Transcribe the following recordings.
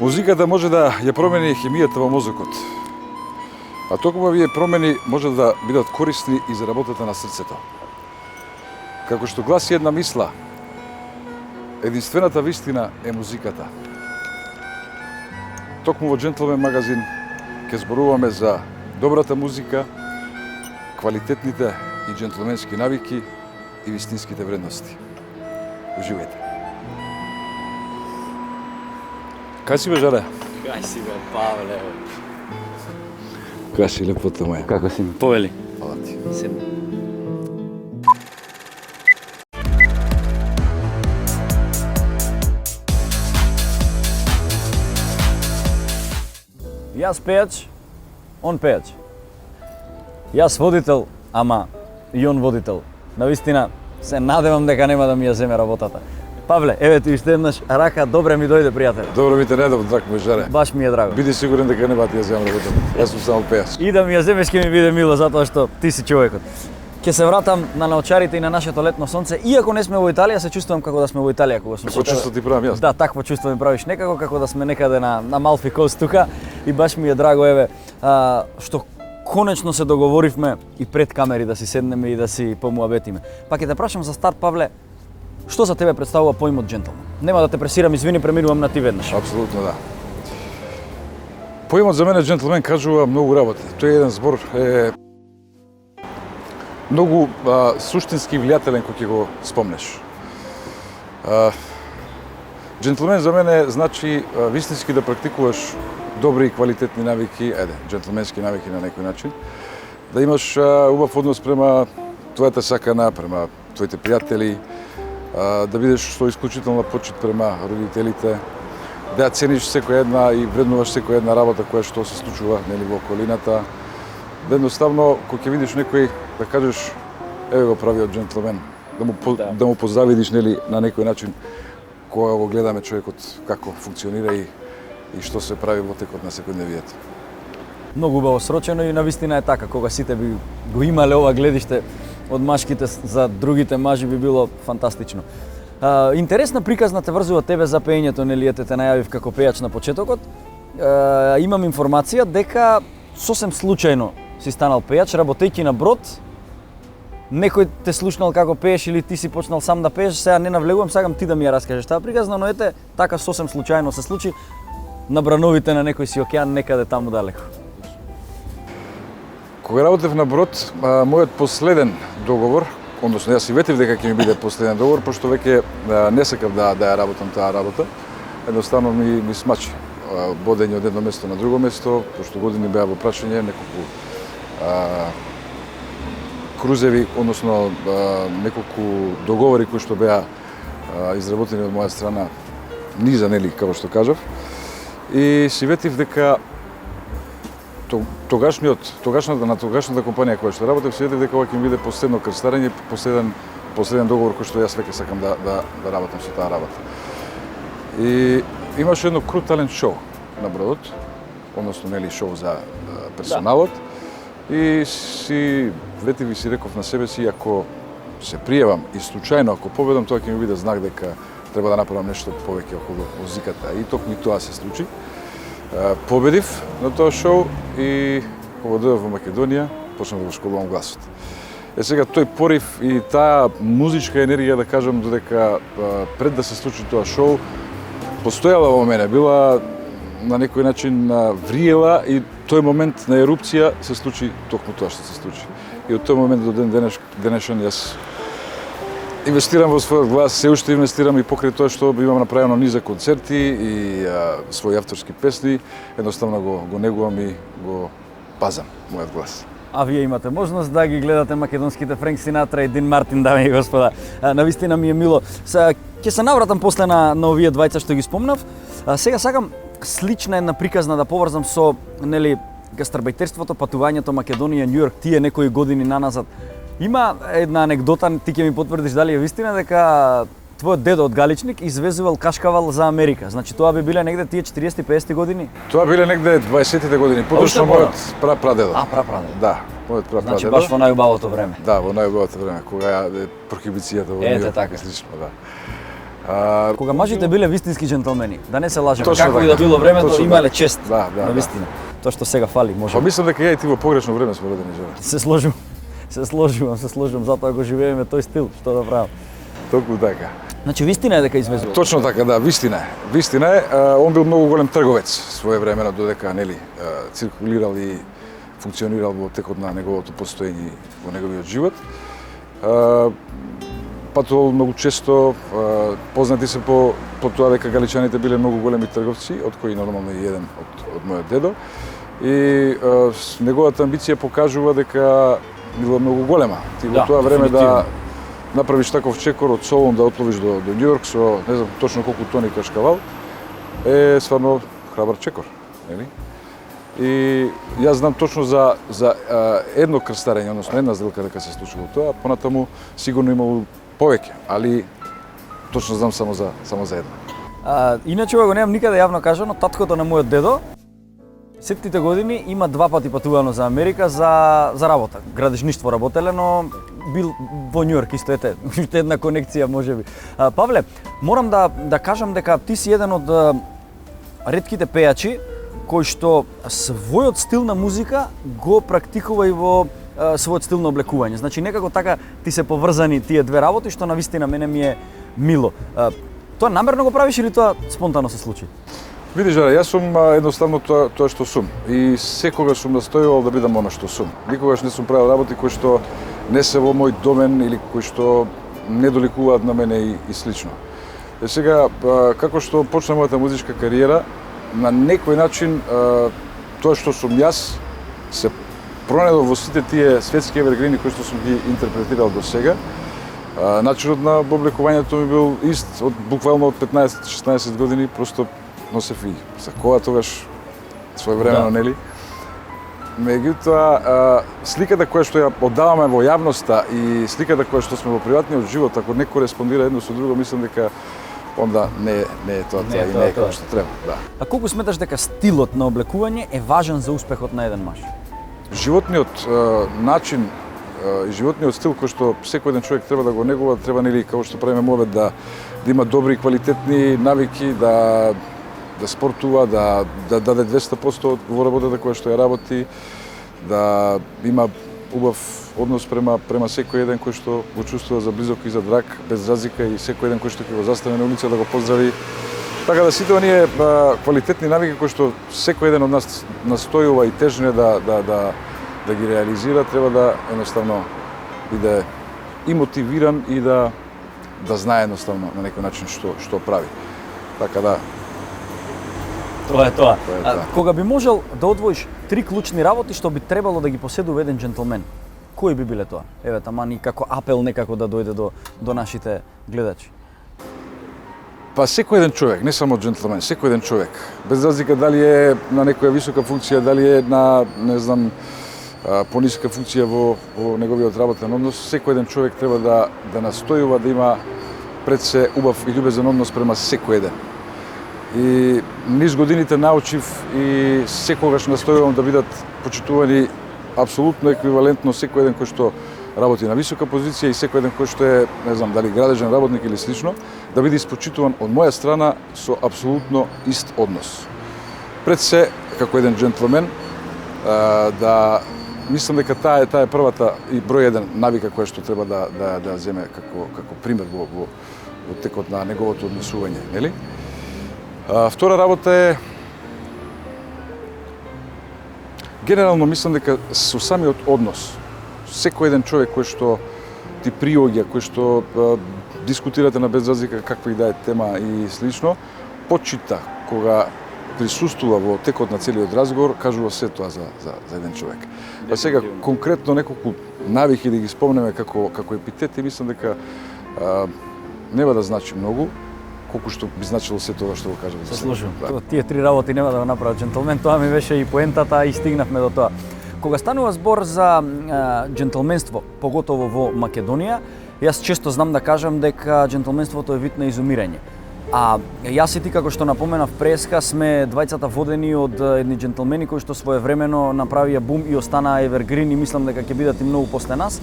Музиката може да ја промени хемијата во мозокот, а токму овие промени може да бидат корисни и за работата на срцето. Како што гласи една мисла, единствената вистина е музиката. Токму во Джентлмен магазин ќе зборуваме за добрата музика, квалитетните и джентлменски навики и вистинските вредности. Уживајте. Кај си бе, Жаре? Кај си бе, Павле? Кај си, лепото моја? Како си? Повели. Фала ти. Седни. Јас пејач, он пејач. Јас водител, ама и он водител. Навистина, се надевам дека нема да ми ја земе работата. Павле, еве ти уште еднаш рака, добре ми дојде, пријател. Добро ми те недов, драг мој Жаре. Баш ми е драго. Биди сигурен дека нема ти ја земам работата. Јас сум само пејач. И да ми ја земеш ќе ми биде мило, затоа што ти си човекот. Ќе се вратам на наочарите и на нашето летно сонце. Иако не сме во Италија, се чувствувам како да сме во Италија кога сме. Како чувство ти правам јас? Да, такво чувство ми правиш некако како да сме некаде на Малфи Кост тука и баш ми е драго еве што конечно се договоривме и пред камери да си седнеме и да си помуабетиме. Па ќе те прашам за старт, Павле, што за тебе представува поимот джентлмен? Нема да те пресирам, извини, преминувам на ти веднаш. Апсолутно да. Поимот за мене джентлмен кажува многу работи. Тој е еден збор многу суштински влијателен кога ќе го спомнеш. Джентлмен за мене значи вистински да практикуваш добри и квалитетни навики, джентлменски навики на некој начин, да имаш убав однос према твојата сакана, према твоите пријатели, да бидеш со исклучителна почит према родителите, да ја цениш секоја една и вреднуваш секоја една работа која што се случува нели во околината, да едноставно кога ќе видиш некој да кажеш еве го правиот джентлмен, да му поздравидиш нели на некој начин кога го гледаме човекот како функционира и што се прави во текот на секојдневието. Многу убаво срочено и навистина е така, кога сите би го имале ова гледиште од машките за другите мажи би било фантастично. Интересна приказна те врзува тебе за пеењето, нели ете те најавив како пејач на почетокот. Имам информација дека сосем случајно си станал пејач, работејќи на брод. Некој те слушнал како пееш или ти си почнал сам да пееш, сега не навлегувам, сакам ти да ми ја раскажеш таа приказна, но ете, така сосем случајно се случи на брановите на некој си океан некаде таму далеко. Кога работев на брод, мојот последен договор, односно јас си ветив дека ќе ми биде последен договор, пошто веќе не сакав да ја работам таа работа, едноставно ми смачи бодење од едно место на друго место, пошто години беа во прашање, неколку крузеви, односно неколку договори кои што беа изработени од моја страна, низа, нели, како што кажав, и си ветив дека тогашната компанија која што работев, си ветив дека ова ќе ми биде последно крстарење, последен договор кој што јас веќе сакам да работам со таа работа. И имаше едно крут талент шоу на бродот, односно нели шоу за персоналот, и си ветив и си реков на себе си, ако се пријавам и случајно ако победам, тоа ќе ми биде знак дека треба да направам нешто повеќе околу музиката. И токму тоа се случи. Победив на тоа шоу и кога дојдов во Македонија, почнав да го школувам гласот. Сега тој порив и таа музичка енергија, да кажам, додека пред да се случи тоа шоу, постојала во мене, била на некој начин вриела и тој момент на ерупција се случи токму тоа што се случи. И од тој момент до ден денешен јас инвестирам во својот глас, се уште инвестирам и покрај тоа што имам направено низа концерти и своји авторски песни, едноставно го негувам и го пазам мојот глас. А вие имате можност да ги гледате македонските Френк Синатра и Дин Мартин, дами и господа. Навистина ми е мило. Ќе се навратам после на овие двајца што ги спомнав. Сега сакам слична една приказна да поврзам со нели гастарбајтерството, патувањето Македонија, Њујорк, тие некои години наназад. Има една анегдота, ти ќе ми потврдиш дали е вистина, дека твојот дедо од Галичник извезувал кашкавал за Америка. Значи тоа би биле негде тие 40-50 години? Тоа биле негде 20-тите години. Поточно мојот прапрадедо. Прапрадедо. Да, мојот прапрадедо. Значи баш во најубавото време. Да, во најубавото време, кога е прохибицијата во Ете така. Слично, да. Кога мажите биле вистински джентлмени, да не се лажеме. Точно Како и така. да било времето, Точно имале така. чест. Да, да, на да. вистина. Тоа што сега фали, може. Па мислам дека ја и ти во погрешно време сме родени, Жора. Се сложувам, затоа го живееме тој стил, што да правам. Токму така. Значи вистина е дека извезува. Точно така, да, вистина е. Вистина е, он бил многу голем трговец своевремено додека нели циркулирал и функционирал во текот на неговото постоење во неговиот живот. Патувал многу често, познати се по тоа дека галичаните биле многу големи трговци, од кои нормално и еден од мојот дедо. И неговата амбиција покажува дека била многу голема. Ти во тоа време да направиш таков чекор од Солун да отловиш до Њујорк со не знам точно колку тони кашкавал е стварно храбар чекор, нели? И јас знам точно за едно крстарење, односно една сделка дека се случило тоа, понатаму сигурно имало повеќе, али точно знам само за една. Иначе го немам никаде јавно кажано, таткото на мојот дедо сетните години има 2 пати патувано за Америка за работа. Градежништво работеле, но бил во Њујорк исто ете една конекција можеби. Павле, морам да кажам дека ти си еден од ретките пејачи кој што својот стил на музика го практикува и во својот стил на облекување. Значи некако така ти се поврзани тие две работи што навистина мене ми е мило. Тоа намерно го правиш или тоа спонтано се случи? Видиш, Жара, јас сум едноставно тоа што сум и секогаш сум настојувал да бидам она што сум. Никогаш не сум правил работи кои што не се во мој домен или кои што не доликуваат на мене и слично. Е сега, како што почна мојата музичка кариера, на некој начин тоа што сум јас се пронедо во сите тие светски евергрини кои што сум ги интерпретирал до сега. Начинот на облекувањето ми бил ист, буквално од 15-16 години, просто носев и сакова тогаш своевремено, нели? Меѓутоа, сликата која што ја оддаваме во јавноста и сликата која што сме во приватниот живот, ако не кореспондира едно со друго, мислам дека онда не е тоа и не е како што треба. Да. А колку сметаш дека стилот на облекување е важен за успехот на еден маж? Животниот начин и животниот стил кој што секој еден човек треба да го негува, треба нели како што правиме мовет да има добри и квалитетни навики, да спортува, да даде 200% во работата која што ја работи, да има убав однос према секој еден кој што го чувствува за близок и за драг, без разлика, и секој еден кој што ќе го застане на улица да го поздрави. Така да сите оние квалитетни навики кои што секој еден од нас настојува и тежне да ги реализира, треба да едноставно биде и мотивиран и да знае едноставно на некој начин што прави. Така да Тоа е тоа. Кога би можел да одвоиш 3 клучни работи што би требало да ги поседува еден джентлмен, кои би биле тоа? Еве таман и како апел некако да дојде до нашите гледачи. Па секој еден човек, не само джентлмен, секој еден човек, без разлика дали е на некоја висока функција, дали е на, не знам, пониска функција во неговиот работен однос, секој еден човек треба да настојува да има пред се убав и љубезен однос према секој еден. И низ годините научив и секогаш настојувам да бидат почитувани апсолутно еквивалентно секој еден кој што работи на висока позиција и секој еден кој што е, не знам, дали градежен работник или слично, да биде испочитуван од моја страна со апсолутно ист однос. Пред се, како еден джентлмен, да мислам дека таа е првата и број еден навика која што треба да земе како пример во текот на неговото однесување, нели? Втора работа е генерално мислам дека со самиот однос секој еден човек кој што ти приоѓа, кој што дискутирате на без разлика каква и да е тема и слично, почита кога присуствува во текот на целиот разговор, кажува се тоа за еден човек. А сега конкретно неколку навики да ги спомнеме како епитети, мислам дека нема да значи многу, колку што би значило се тоа што го кажам за сега. Да. Тие 3 работи нема да го направат джентлмен, тоа ми беше и поентата и стигнавме до тоа. Кога станува збор за джентлменство, поготово во Македонија, јас често знам да кажам дека джентлменството е вид на изумирање. А јас и ти, како што напоменав преска, сме двајцата водени од едни джентлмени кои што своевремено направија бум и останаа евергрин и мислам дека ќе бидат и многу после нас.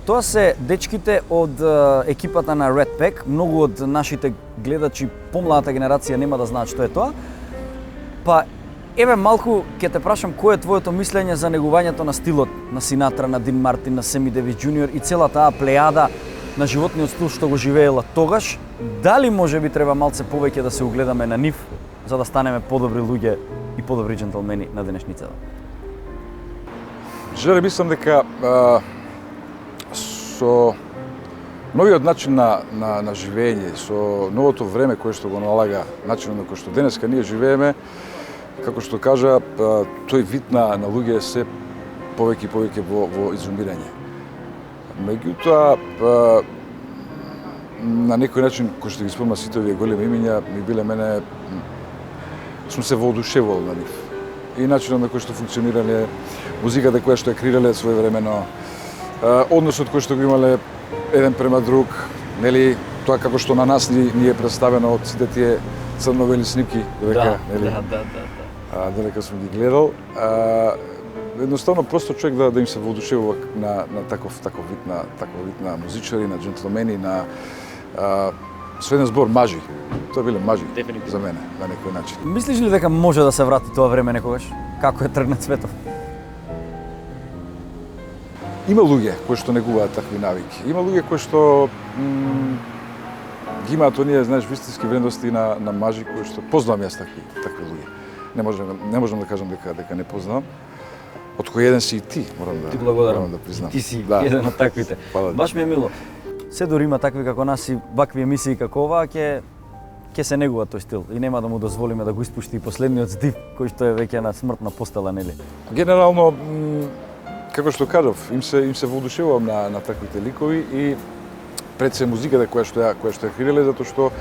Тоа се дечките од екипата на Red Pack. Многу од нашите гледачи, помладата генерација нема да знаат што е тоа. Па еве малку ќе те прашам кој е твоето мислење за негувањето на стилот на Синатра, на Дин Мартин, на Семи Девис Джуниор и цела таа плејада на животниот стил што го живеела тогаш. Дали може би треба малце повеќе да се угледаме на нив за да станеме подобри луѓе и подобри джентлмени на денешницата? Желе мислам дека со новиот начин на живење, со новото време кое што го налага начинот на кој што денеска ние живееме, како што кажа, тој вид на луѓе се повеќе и повеќе во изумирање. Меѓутоа, на некој начин, кој што ги спомна сите овие големи имиња, ми биле мене, сум се воодушевувал на нив. И начинот на кој што функционирале, музиката која што ја креирале своевремено, односот кој што го имале еден према друг, нели, тоа како што на нас ни е представено од сите тие црно-бели снимки, додека, нели, додека сум ги гледал. Едноставно просто човек да им се воодушевува на таков вид на музичари, на джентлмени, на со еден збор мажи. Тоа биле мажи за мене на некој начин. Мислиш ли дека може да се врати тоа време некогаш? Како е тргнат светот? Има луѓе кои што негуваат такви навики. Има луѓе кои што ги имаат оние, знаеш, вистински вредности на мажи кои што познавам јас такви луѓе. Не можам да кажам дека не познавам. Од кој еден си и ти, морам да признам. Ти си еден од таквите. Баш ми е мило. Се дори има такви како нас и вакви емисии како оваа ќе се негува тој стил и нема да му дозволиме да го испушти последниот здив кој што е веќе на смртна постела, нели? Генерално, како што кажав, им се воодушевувам на таквите ликови и пред се музиката која што ја креирале, затоа што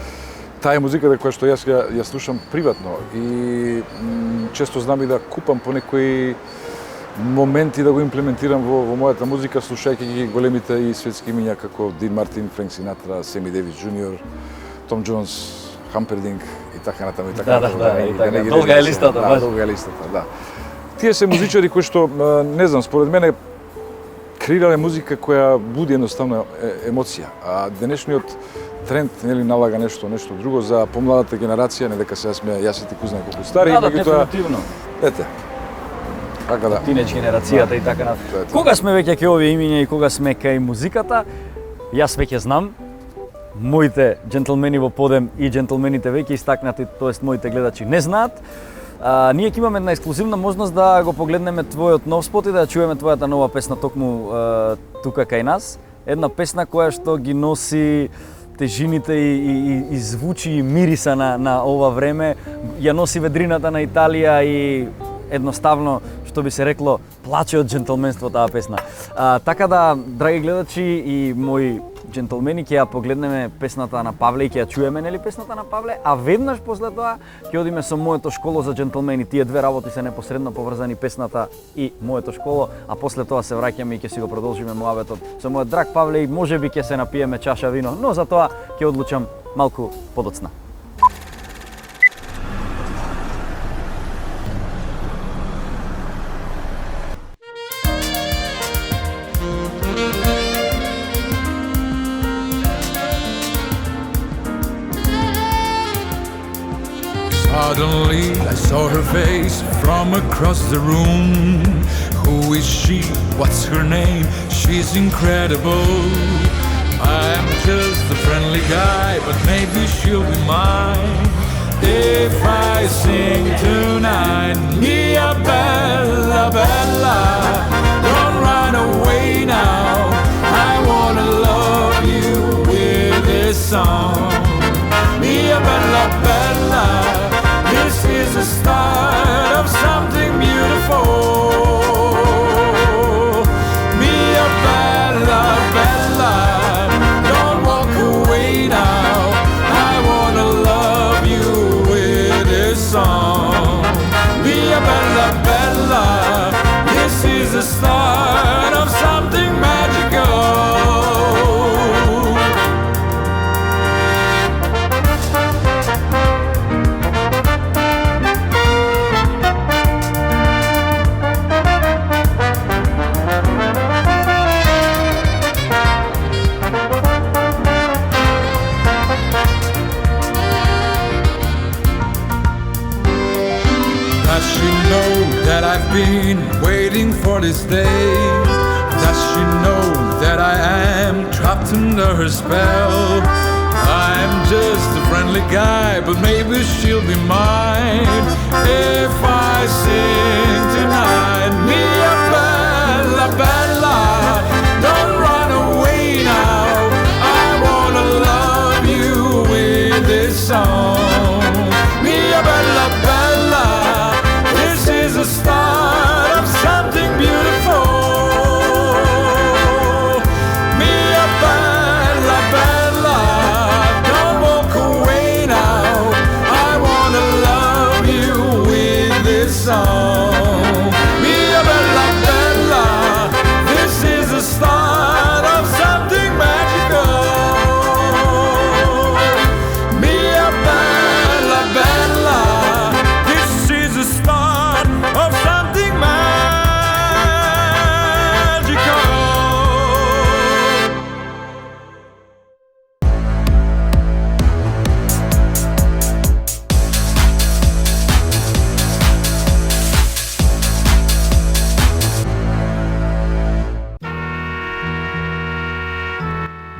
таа е музиката која што јас ја слушам приватно и често знам и да купам по некои моменти да го имплементирам во мојата музика, слушајќи ги големите и светски имиња како Дин Мартин, Френк Синатра, Семи Девис Джуниор, Том Джонс, Хампердинг и така натаму и така натаму. Долга е листата, баш. Долга е листата, да. Тие се музичари кои што, не знам, според мене креирале музика која буди едноставно емоција, а денешниот тренд нели налага нешто друго за помладата генерација, не дека сега сме јас и ти кузна колку стари, да, дефинитивно. Ете. Така да. Тинеџ генерацијата и така натаму. Кога сме веќе кај овие имиња и кога сме кај музиката, јас веќе знам, моите джентлмени во подем и джентлмените веќе истакнати, тоест моите гледачи не знаат. Ние ќе имаме една ексклузивна можност да го погледнеме твојот нов спот и да чуеме твојата нова песна токму тука кај нас. Една песна која што ги носи тежините и звучи и мириса на ова време, ја носи ведрината на Италија и едноставно, што би се рекло, плаче од джентлменство таа песна. Така да, драги гледачи и мои джентлмени, ќе ја погледнеме песната на Павле и ќе ја чуеме, нели, песната на Павле, а веднаш после тоа ќе одиме со моето школо за джентлмени. Тие две работи се непосредно поврзани, песната и моето школо, а после тоа се враќаме и ќе си го продолжиме муабетот со мојот драг Павле и можеби ќе се напиеме чаша вино, но за тоа ќе одлучам малку подоцна. Suddenly I saw her face from across the room. Who is she? What's her name? She's incredible. I'm just a friendly guy, but maybe she'll be mine. If I sing tonight, Mia Bella Bella, don't run away now. I wanna love you with this song. Mia Bella Bella, this is the start of something beautiful. Mia Bella Bella, don't walk away now. I wanna love you with this song. she know that I've been waiting for this day? Does she know that I am trapped under her spell? I'm just a friendly guy, but maybe she'll be mine if I sing tonight. Mia bella, bella, don't run away now. I wanna love you with this song. Mia bella, bella, this is the start of something beautiful. Mia bella, bella, don't walk away now. I wanna love you with this song. Mia bella, bella, this is the start of something magical. Mia bella, bella, this is the start of something magical.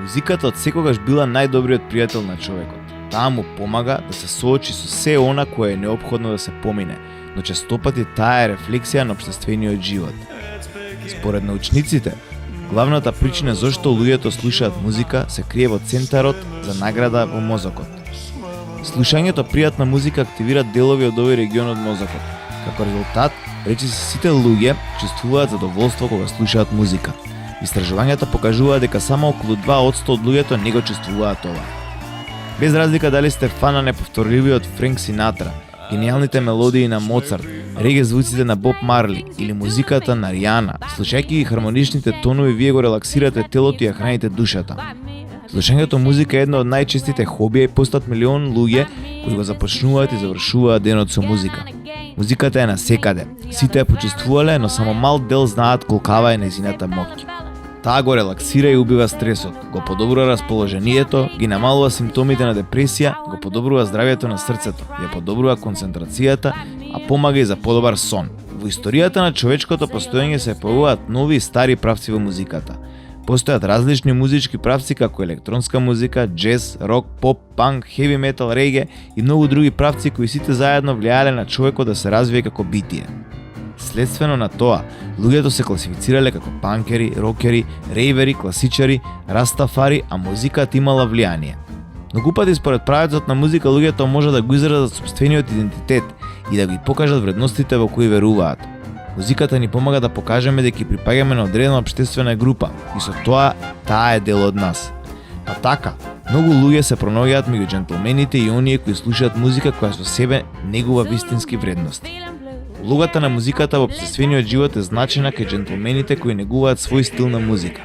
Музиката од секогаш била најдобриот пријател на човекот. Таа му помага да се соочи со се она кое е неопходно да се помине, но често пати таа е рефлексија на општествениот живот. Според научниците, главната причина зошто луѓето слушаат музика се крие во центарот за награда во мозокот. Слушањето пријатна музика активира делови од овој регион од мозокот. Како резултат, речиси сите луѓе чувствуваат задоволство кога слушаат музика. Истражувањата покажуваат дека само околу 2% од луѓето не го чувствуваат ова. Без разлика дали сте фан на неповторливиот Френк Синатра, гениалните мелодии на Моцарт, реге звуците на Боб Марли или музиката на Ријана, слушајќи ги хармоничните тонови, вие го релаксирате телото и ја храните душата. Слушањето музика е едно од најчестите хобија и постат милион луѓе кои го започнуваат и завршуваат денот со музика. Музиката е насекаде. Сите ја почувствувале, но само мал дел знаат колкава е нејзината моќ. Таа го релаксира и убива стресот, го подобрува расположението, ги намалува симптомите на депресија, го подобрува здравјето на срцето, ја подобрува концентрацијата, а помага и за подобар сон. Во историјата на човечкото постоење се појавуваат нови и стари правци во музиката. Постојат различни музички правци како електронска музика, джез, рок, поп, панк, хеви метал, реге и многу други правци кои сите заедно влијале на човекот да се развие како битие. Следствено на тоа, луѓето се класифицирале како панкери, рокери, рейвери, класичари, растафари, а музиката имала влијание. Многу пати според правецот на музика луѓето може да го изразат сопствениот идентитет и да ги покажат вредностите во кои веруваат. Музиката ни помага да покажеме дека припаѓаме на одредена општествена група и со тоа таа е дел од нас. Па така, многу луѓе се пронаоѓаат меѓу џентлмените и оние кои слушаат музика која со себе негува вистински вредности. Улогата на музиката во општествениот живот е значена кај џентлмените кои негуваат свој стил на музика.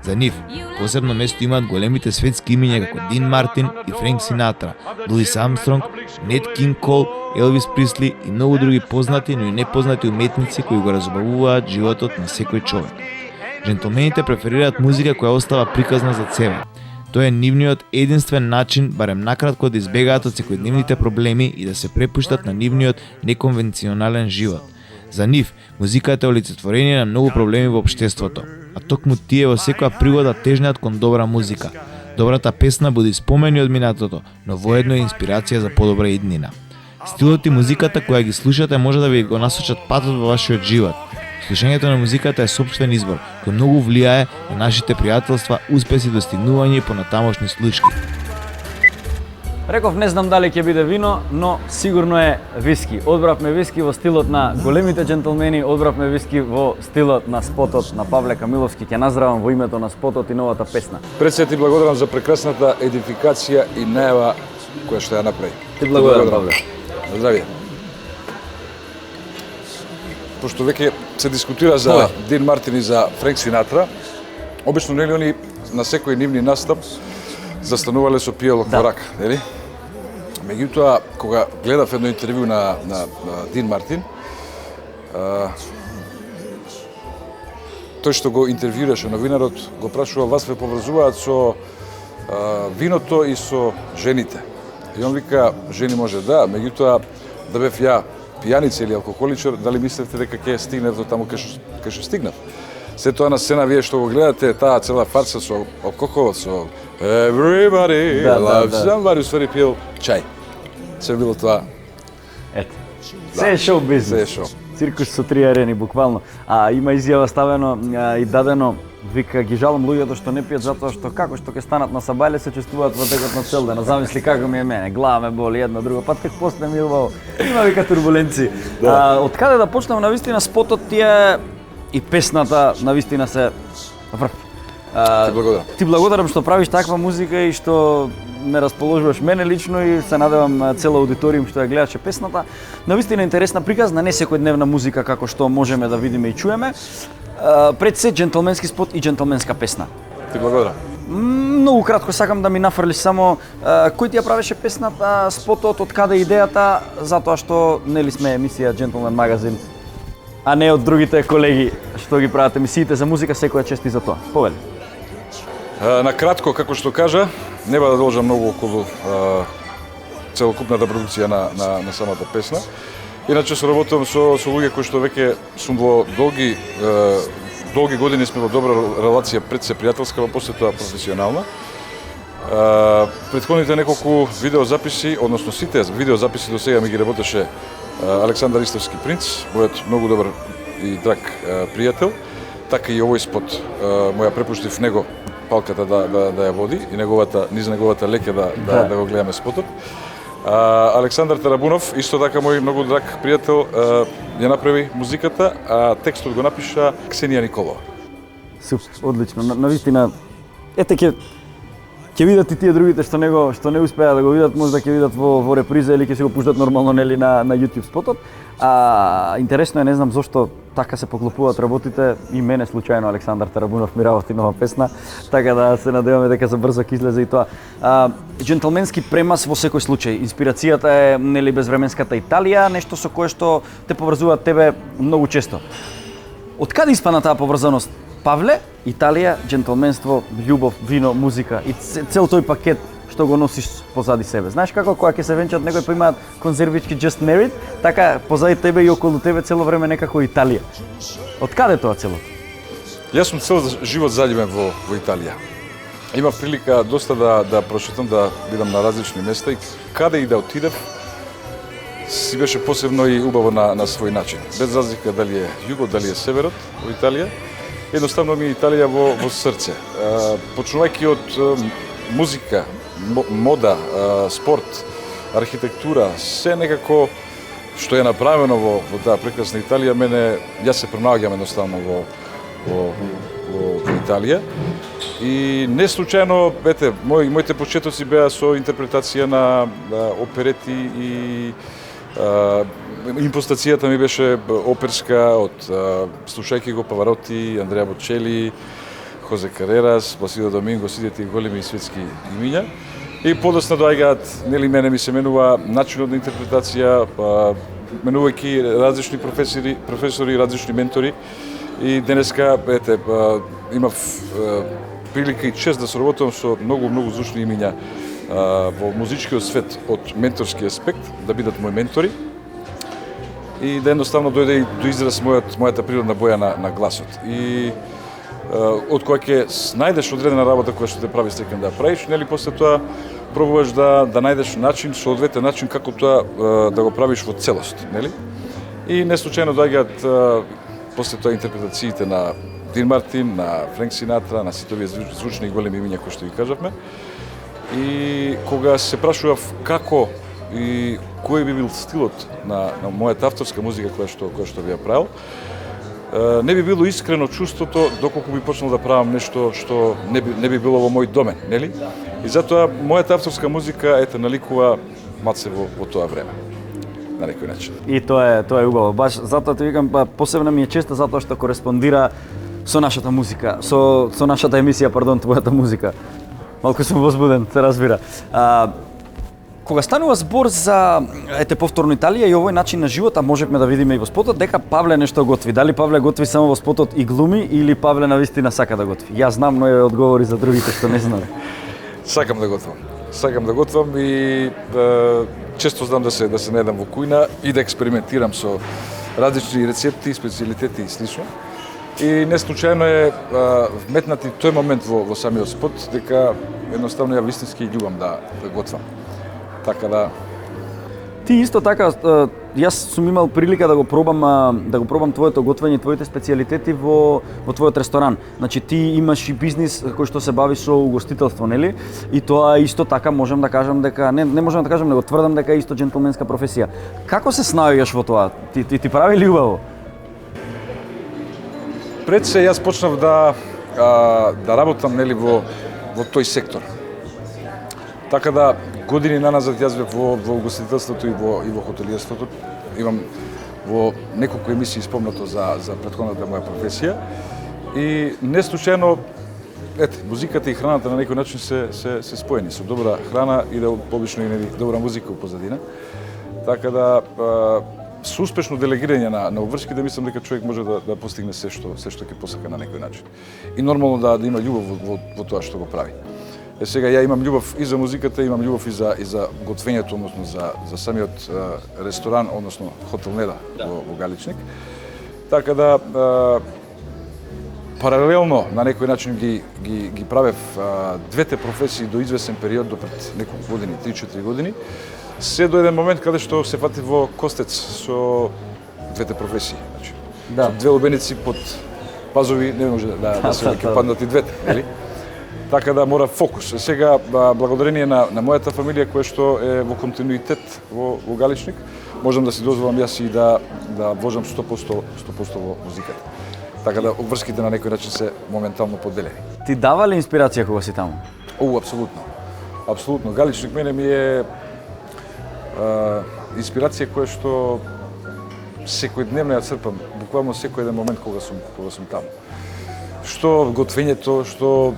За нив, посебно место имаат големите светски имиња како Дин Мартин и Френк Синатра, Луис Армстронг, Нет Кинг Кол, Елвис Присли и многу други познати, но и непознати уметници кои го разубавуваат животот на секој човек. Џентлмените преферираат музика која остава приказна за себе. Тоа е нивниот единствен начин, барем накратко, да избегаат од секојдневните проблеми и да се препуштат на нивниот неконвенционален живот. За нив, музиката е олицетворение на многу проблеми во општеството, а токму тие во секоја пригода тежнеат кон добра музика. Добрата песна буди спомени од минатото, но воедно е инспирација за подобра иднина. Стилот и музиката која ги слушате може да ви го насочат патот во вашиот живот. Слушањето на музиката е собствен избор, кој многу влијае на нашите пријателства, успеси, достигнувања и понатамошни случаи. Реков, не знам дали ќе биде вино, но сигурно е виски. Одбравме виски во стилот на големите џентлмени, одбравме виски во стилот на спотот на Павле Камиловски. Ќе наздравам во името на спотот и новата песна. Пред се ти благодарам за прекрасната едификација и најава која што ја направи. Ти благодарам, Павле. Здравје. Пошто веќе се дискутира за Дин Мартин и за Френк Синатра, обично нели они на секој нивни настап застанувале со пијалок во рака, нели? Меѓутоа, кога гледав едно интервју на Дин Мартин, тој што го интервјуираше новинарот, го прашува вас ве поврзуваат со виното и со жените. И он вика, жени може да, меѓутоа да бев ја пијаница или алкохоличар, дали мислевте дека ќе стигне до таму кај што стигнат? Се тоа на сцена, вие што го гледате, таа цела фарса со алкохол, со Everybody loves somebody, усвари пил чај. Се било тоа. Ето. Се е шоу бизнес. Се е шоу. Циркус со 3 арени, буквално. Има изјава ставено и дадено, вика, ги жалам луѓето што не пијат затоа што како што ќе станат на сабајле се чувствуваат во текот на цел ден. Замисли како ми е мене, глава ме боли една друга, па тек после ми убаво. Има вика турбуленци. Од каде да почнем навистина спотот ти е и песната навистина се врв. Ти благодарам. Ти благодарам што правиш таква музика и што ме расположуваш мене лично и се надевам цела аудиториум што ја гледаше песната. Навистина интересна приказна, не секојдневна музика како што можеме да видиме и чуеме. Пред се джентлменски спот и джентлменска песна. Ти благодарам. Многу кратко сакам да ми нафрлиш само кој ти ја правеше песната, спотот, од каде идејата, затоа што нели сме емисија Gentleman Magazine, а не од другите колеги што ги прават емисиите за музика, секоја чест и за тоа. Повели. На кратко, како што кажа, нема да должам многу околу целокупната продукција на самата песна. Иначе соработувам со луѓе кои што веќе сум во долги години сме во добра релација, пред се пријателска, во после тоа професионална. Претходните неколку видеозаписи, односно сите видеозаписи до сега ми ги работеше Александар Истовски принц, мојот многу добар и драг пријател. Така и овој спот му ја препуштив него палката да ја води и низ неговата леќа да го гледаме спотот. Александар Тарабунов, исто така мој многу драг пријател, ја направи музиката, а текстот го напиша Ксенија Николова. Супер, одлично. Навистина, ете ќе видат и тие другите што не успеа да го видат, можда ќе видат во реприза или ќе се го пуштат нормално нели на YouTube спотот. Интересно е, не знам зошто така се поклопуваат работите, и мене случајно Александар Тарабунов ми работи нова песна, така да се надеваме дека за брзо ќе излезе и тоа. Джентлменски премас во секој случај. Инспирацијата е нели безвременската Италија, нешто со кое што те поврзуваат тебе многу често. Од каде испана таа поврзаност? Павле, Италија, джентлменство, љубов, вино, музика и цел тој пакет што го носиш позади себе. Знаеш како кога ќе се венчат некој па имаат конзервички just married, така позади тебе и околу тебе цело време некако Италија. Од каде тоа цело? Јас сум цел живот заљубен во Италија. Имав прилика доста да прошетам, да бидам на различни места и каде и да отидев, си беше посебно и убаво на свој начин. Без разлика дали е југот, дали е северот во Италија, едноставно ми е Италија во срце. Почнувајќи од музика, мода, спорт, архитектура, се некако што е направено во таа прекрасна Италија, јас се пронаоѓам едноставно во Италија. И не случајно, моите почетоци беа со интерпретација на оперети и импостацијата ми беше оперска од слушајќи го Павароти, Андреа Бочели, Хозе Карерас, Пласидо Доминго, сите тие големи светски имиња. И подоцна доаѓаат, нели мене ми се менува начинот на интерпретација, менувајќи различни професори, различни ментори. И денеска, имав прилика и чест да соработувам со многу звучни имиња во музичкиот свет од менторски аспект, да бидат мои ментори. И да едноставно дојде и до израз мојата природна боја на гласот. И од која ќе најдеш одредена работа која што те прави среќен да правиш, нели после тоа пробуваш да најдеш начин, соодветен начин како тоа да го правиш во целост, нели? И не случајно доаѓаат после тоа интерпретациите на Дин Мартин, на Френк Синатра, на сите овие звучни и големи имиња кои што ги кажавме. И кога се прашував како и кој би бил стилот на мојата авторска музика која што би ја правил, не би било искрено чувството доколку би почнал да правам нешто што не би било во мој домен, нели? И затоа мојата авторска музика наликува маце во тоа време. На некој начин. И тоа е убаво. Баш затоа ти викам, посебна ми е честа затоа што кореспондира со нашата музика, со нашата емисија, твојата музика. Малку сум возбуден, се разбира. Кога станува збор за повторно Италија и овој начин на живот, можевме да видиме и во спотот дека Павле нешто готви. Дали Павле готви само во спотот и глуми или Павле навистина сака да готви? Јас знам, но ја одговори за другите што не знаат. Сакам да готвам и често знам да се најдам во кујна и да експериментирам со различни рецепти, специјалитети и слично. И не случајно е вметнати тој момент во самиот спот, дека едноставно ја вистински љубам да готвам. Така да Ти исто така, јас сум имал прилика да го пробам твоето готвење, твоите специјалитети во твојот ресторан. Значи ти имаш и бизнис кој што се бави со угостителство, нели? И тоа исто така можам да кажам дека не можам да кажам, него тврдам дека е исто џентлменска професија. Како се снаоѓаш во тоа? Ти прави ли убаво? пред се јас почнав да работам нели во тој сектор. Така да години наназад јас бев во угостителството и во хотелиерството. Имам во неколку емисии спомнато за претходната моја професија. И не случајно, музиката и храната на некој начин се споени. Со добра храна и да обично и добра музика у позадина. Така да со успешно делегирање на обврски да мислам дека човек може да постигне се што ќе посака на некој начин. И нормално да има љубов во тоа што го прави. Сега ја имам љубов и за музиката, имам љубов и за готвењето, односно за самиот ресторан, односно хотел Неда во Галичник. Така да паралелно на некој начин ги правев двете професии до извесен период, до пред неколку години, 3-4 години. Се до еден момент каде што се фати во костец со двете професии. Значи, со две лубеници под пазови не може да се паднат и двете, нели? Така да мора фокус. Сега, благодарение на мојата фамилија, која што е во континуитет во Галичник, можам да си дозволам јас и да вложам 100% во музиката. Така да обврските на некој начин се моментално поделени. Ти дава ли инспирација кога си таму? Апсолутно. Апсолутно. Галичник мене ми е инспирација која што секојдневно ја црпам, буквално секој еден момент кога сум таму. Што готвењето, што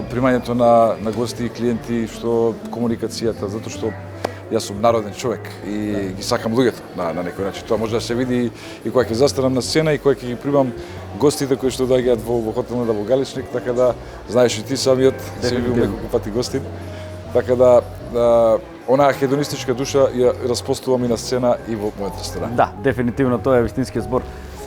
примањето на гости и клиенти, што комуникацијата, затоа што јас сум народен човек и ги сакам луѓето на некој начин. Тоа може да се види и кога ќе застанам на сцена и кога ќе ги примам гостите кои што доаѓаат во хотел Неда во Галичник, така да знаеш и ти самиот, си бил неколку пати гостин. Така да онаа хедонистичка душа ја распоставувам и на сцена и во мојот ресторан. Да, дефинитивно тоа е вистинскиот збор.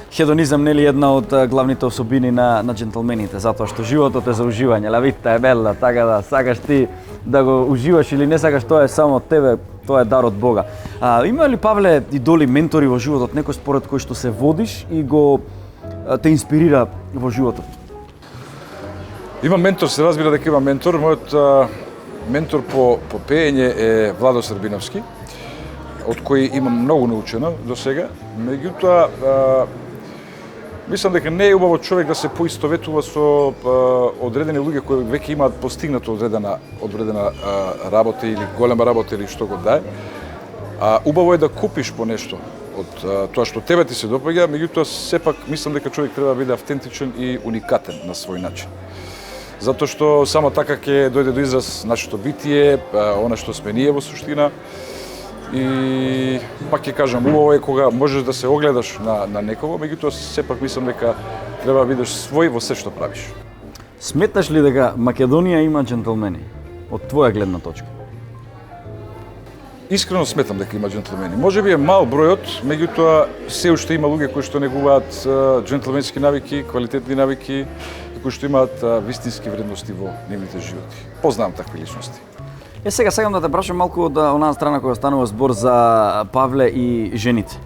Хедонизам нели една од главните особини на џентлмените, затоа што животот е за уживање, ла вита е белла, така да сакаш ти да го уживаш или не сакаш, тоа е само од тебе, тоа е дар од Бога. Има ли, Павле, идоли, ментори во животот, некој според кој што се водиш и го те инспирира во животот? Имам ментор, се разбира дека имам ментор. Мојот ментор по пеење е Владо Србиновски, од кој имам многу научено до сега. Меѓутоа, мислам дека не е убаво човек да се поистоветува со одредени луѓе кои веќе имаат постигнато одредена работа или голема работа или што го дае. Убаво е да купиш по нешто од тоа што тебе ти се допаѓа, меѓутоа сепак мислам дека човек треба да биде автентичен и уникатен на свој начин. Затоа што само така ќе дојде до израз нашето битие, она што сме ние во суштина. И пак ќе кажам, убаво е кога можеш да се огледаш на некого, меѓутоа сепак мислам дека треба да бидеш свој во се што правиш. Сметаш ли дека Македонија има џентлмени од твоја гледна точка? Искрено сметам дека има џентлмени. Можеби е мал бројот, меѓутоа се уште има луѓе кои што негуваат џентлменски навики, квалитетни навики и кои што имаат вистински вредности во нивните животи. Познавам такви личности. Сега сакам да те прашам малку од онаа страна која станува збор за Павле и жените.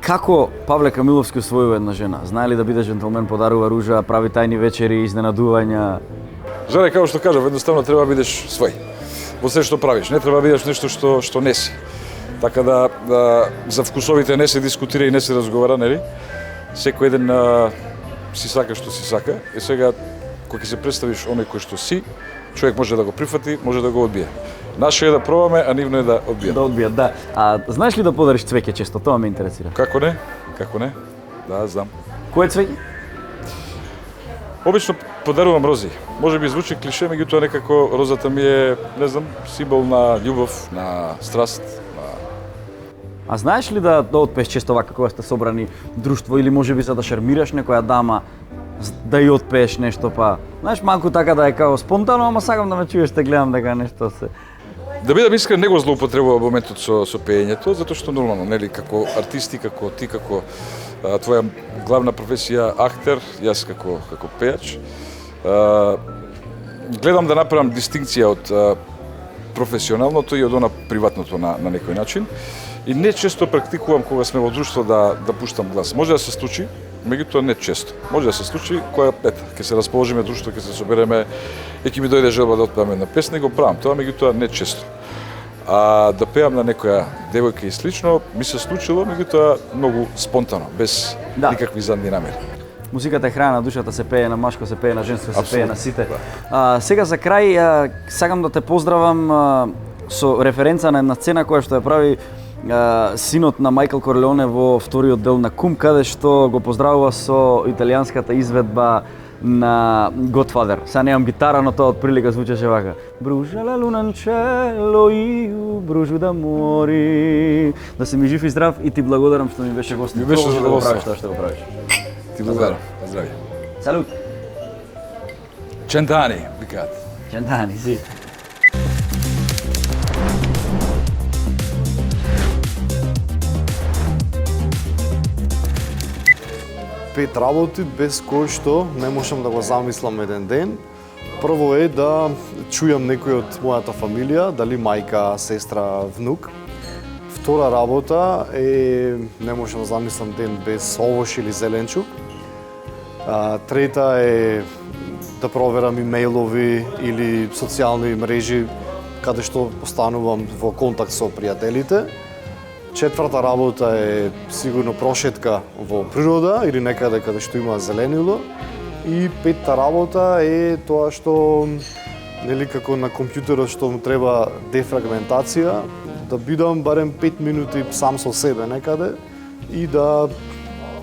Како Павле Камиловски освојува една жена? Знае ли да биде џентлмен, подарува ружа, прави тајни вечери, изненадувања? Жале, како што кажав, едноставно треба да бидеш свој во се што правиш. Не треба да бидеш нешто што не си. Така да за вкусовите не се дискутира и не се разговара, нели? Секој еден си сака што си сака. И сега кога ќе се представиш оној кој што си, човек може да го прифати, може да го одбие. Наше е да пробаме, а нивно е да одбијат. Да одбијат, да. Знаеш ли да подариш цвеќе често? Тоа ме интересира. Како не? Како не? Да, знам. Кое цвеќе? Обично подарувам рози. Може би звучи клише, меѓутоа некако розата ми е, не знам, символ на љубов, на страст. А знаеш ли да отпееш често вака кога сте собрани друштво или можеби за да шармираш некоја дама, да ја отпееш нешто, па знаеш малку така да е као спонтано, ама сакам да ме чуеш, те гледам дека нешто се... Да бидам искрен, не го злоупотребувам моментот со пеењето, затоа што нормално, нели, како артисти, како ти, како твоја главна професија актер, јас како пејач, гледам да направам дистинкција од професионалното и од она приватното на некој начин. И не често практикувам кога сме во друштво да пуштам глас. Може да се случи, меѓутоа не често. Може да се случи кога ќе се расположиме друштво, ќе се собереме и ќе ми дојде желба да отпеаме на песна и го правам тоа, меѓутоа не често. А да пеам на некоја девојка и слично ми се случило, меѓутоа многу спонтано, без никакви задни намери. Музиката е храна на душата, се пее на машко, се пее на женско, се пее на сите. Сега за крај сакам да те поздравам со референца на една сцена која што ја прави синот на Майкл Корлеоне во вториот дел на Кум, каде што го поздравува со италијанската изведба на Godfather. Сега немам гитара, но тоа отприлика звучеше вака. Бружа ла луна in cielo, io brucio d'amori. Да си ми жив и здрав и ти благодарам што ми беше гост. Ми беше задоволство. Тоа што го правиш. Ти благодарам. Здрави. Салут. Cent'anni, викаат. Cent'anni, sì. Пет работи без кои што не можам да го замислам еден ден. Прво е да чујам некој од мојата фамилија, дали мајка, сестра, внук. Втора работа е не можам да замислам ден без овош или зеленчук. Трета е да проверам имејлови или социјални мрежи каде што останувам во контакт со пријателите. Четврта работа е сигурно прошетка во природа или некаде каде што има зеленило. И петта работа е тоа што нели како на компјутерот што му треба дефрагментација, да бидам барем 5 минути сам со себе некаде и да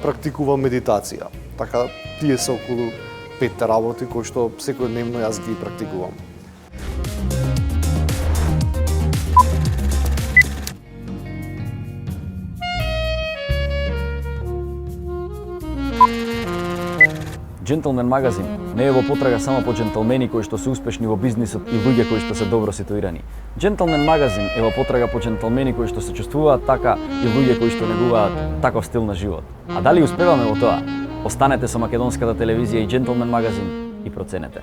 практикувам медитација. Така тие се околу петте работи кои што секојдневно јас ги практикувам. Gentleman магазин не е во потрага само по джентлмени кои што се успешни во бизнисот и луѓе кои што се добро ситуирани. Gentleman магазин е во потрага по джентлмени кои што се чувствуваат така и луѓе кои што негуваат таков стил на живот. А дали успеваме во тоа? Останете со македонската телевизија и Gentleman магазин и проценете.